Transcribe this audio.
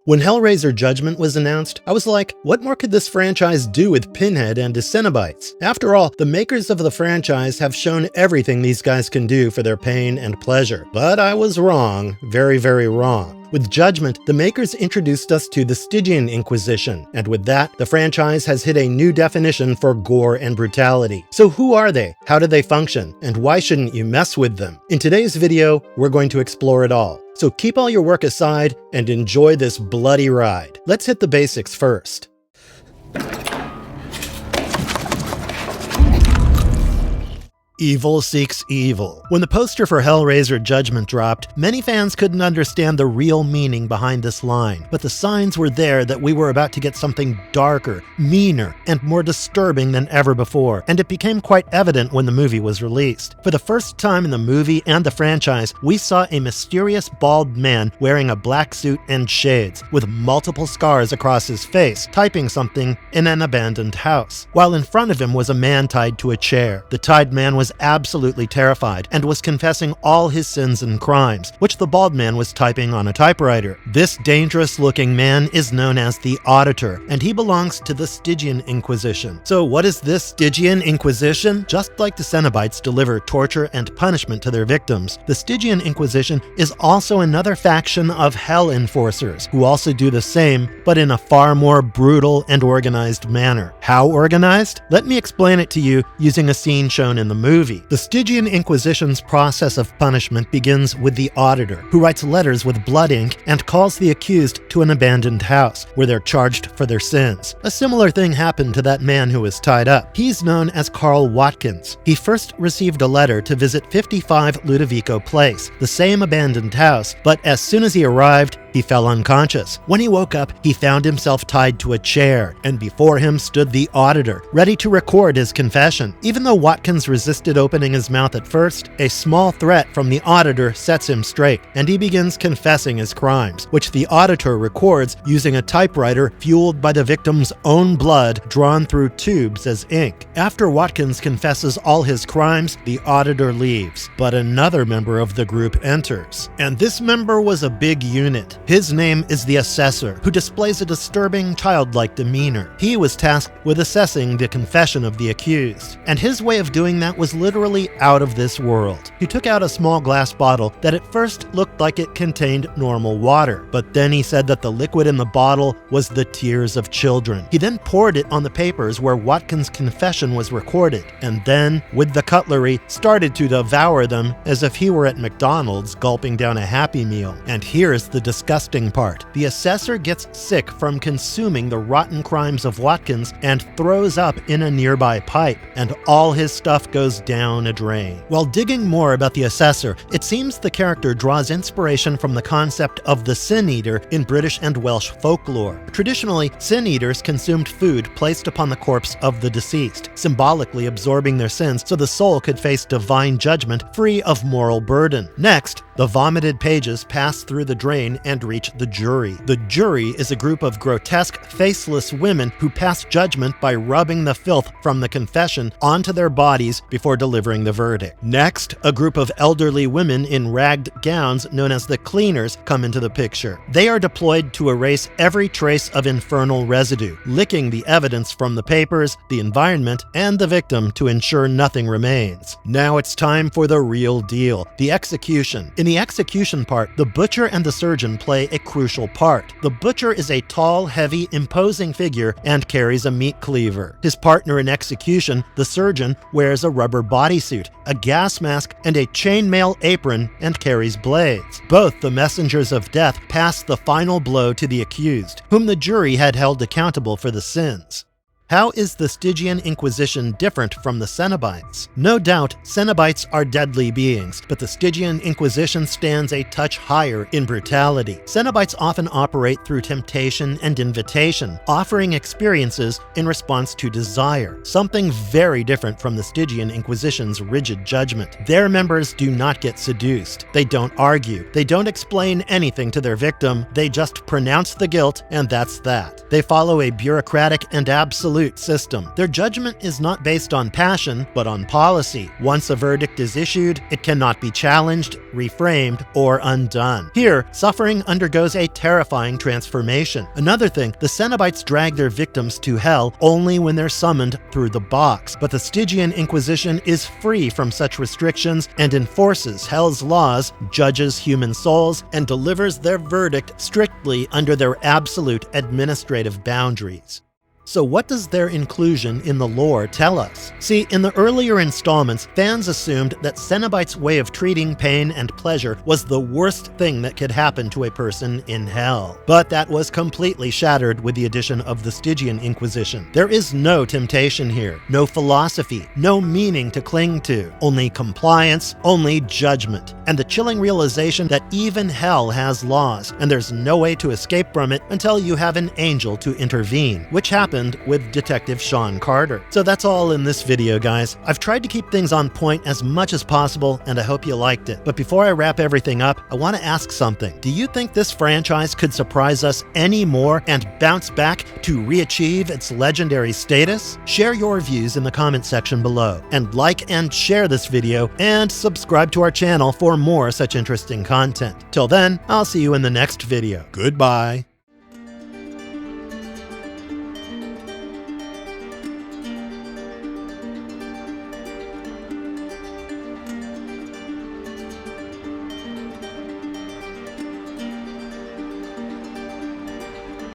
When Hellraiser Judgement was announced, I was like, what more could this franchise do with Pinhead and his Cenobites? After all, the makers of the franchise have shown everything these guys can do for their pain and pleasure. But I was wrong, very, very wrong. With Judgement, the makers introduced us to the Stygian Inquisition, and with that, the franchise has hit a new definition for gore and brutality. So who are they? How do they function? And why shouldn't you mess with them? In today's video, we're going to explore it all. So keep all your work aside and enjoy this bloody ride. Let's hit the basics first. Evil seeks evil. When the poster for Hellraiser Judgement dropped, many fans couldn't understand the real meaning behind this line, but the signs were there that we were about to get something darker, meaner, and more disturbing than ever before, and it became quite evident when the movie was released. For the first time in the movie and the franchise, we saw a mysterious bald man wearing a black suit and shades, with multiple scars across his face, typing something in an abandoned house, while in front of him was a man tied to a chair. The tied man was absolutely terrified and was confessing all his sins and crimes, which the bald man was typing on a typewriter. This dangerous-looking man is known as the Auditor, and he belongs to the Stygian Inquisition. So what is this Stygian Inquisition? Just like the Cenobites deliver torture and punishment to their victims, the Stygian Inquisition is also another faction of Hell Enforcers, who also do the same, but in a far more brutal and organized manner. How organized? Let me explain it to you using a scene shown in the movie. The Stygian Inquisition's process of punishment begins with the Auditor, who writes letters with blood ink and calls the accused to an abandoned house, where they're charged for their sins. A similar thing happened to that man who was tied up. He's known as Carl Watkins. He first received a letter to visit 55 Ludovico Place, the same abandoned house, but as soon as he arrived, he fell unconscious. When he woke up, he found himself tied to a chair, and before him stood the Auditor, ready to record his confession. Even though Watkins resisted opening his mouth at first, a small threat from the Auditor sets him straight, and he begins confessing his crimes, which the Auditor records using a typewriter fueled by the victim's own blood drawn through tubes as ink. After Watkins confesses all his crimes, the Auditor leaves, but another member of the group enters. And this member was a big unit. His name is the Assessor, who displays a disturbing, childlike demeanor. He was tasked with assessing the confession of the accused, and his way of doing that was literally out of this world. He took out a small glass bottle that at first looked like it contained normal water, but then he said that the liquid in the bottle was the tears of children. He then poured it on the papers where Watkins' confession was recorded, and then, with the cutlery, started to devour them as if he were at McDonald's gulping down a Happy Meal. And here's the disgusting part. The Assessor gets sick from consuming the rotten crimes of Watkins and throws up in a nearby pipe, and all his stuff goes down a drain. While digging more about the Assessor, it seems the character draws inspiration from the concept of the Sin Eater in British and Welsh folklore. Traditionally, Sin Eaters consumed food placed upon the corpse of the deceased, symbolically absorbing their sins so the soul could face divine judgment free of moral burden. Next, the vomited pages pass through the drain and reach the jury. The jury is a group of grotesque, faceless women who pass judgment by rubbing the filth from the confession onto their bodies before delivering the verdict. Next, a group of elderly women in ragged gowns known as the Cleaners come into the picture. They are deployed to erase every trace of infernal residue, licking the evidence from the papers, the environment, and the victim to ensure nothing remains. Now it's time for the real deal, the execution. In the execution part, the butcher and the surgeon play a crucial part. The butcher is a tall, heavy, imposing figure and carries a meat cleaver. His partner in execution, the surgeon, wears a rubber bodysuit, a gas mask, and a chainmail apron and carries blades. Both the messengers of death pass the final blow to the accused, whom the jury had held accountable for the sins. How is the Stygian Inquisition different from the Cenobites? No doubt, Cenobites are deadly beings, but the Stygian Inquisition stands a touch higher in brutality. Cenobites often operate through temptation and invitation, offering experiences in response to desire, something very different from the Stygian Inquisition's rigid judgment. Their members do not get seduced. They don't argue. They don't explain anything to their victim. They just pronounce the guilt, and that's that. They follow a bureaucratic and absolute absolute system. Their judgment is not based on passion, but on policy. Once a verdict is issued, it cannot be challenged, reframed, or undone. Here, suffering undergoes a terrifying transformation. Another thing, the Cenobites drag their victims to hell only when they're summoned through the box, but the Stygian Inquisition is free from such restrictions and enforces hell's laws, judges human souls, and delivers their verdict strictly under their absolute administrative boundaries. So what does their inclusion in the lore tell us? See, in the earlier installments, fans assumed that Cenobites' way of treating pain and pleasure was the worst thing that could happen to a person in hell. But that was completely shattered with the addition of the Stygian Inquisition. There is no temptation here, no philosophy, no meaning to cling to, only compliance, only judgment, and the chilling realization that even hell has laws, and there's no way to escape from it until you have an angel to intervene, which happened with Detective Sean Carter. So that's all in this video, guys. I've tried to keep things on point as much as possible, and I hope you liked it. But before I wrap everything up, I want to ask something. Do you think this franchise could surprise us any more and bounce back to re-achieve its legendary status? Share your views in the comment section below, and like and share this video, and subscribe to our channel for more such interesting content. Till then, I'll see you in the next video. Goodbye.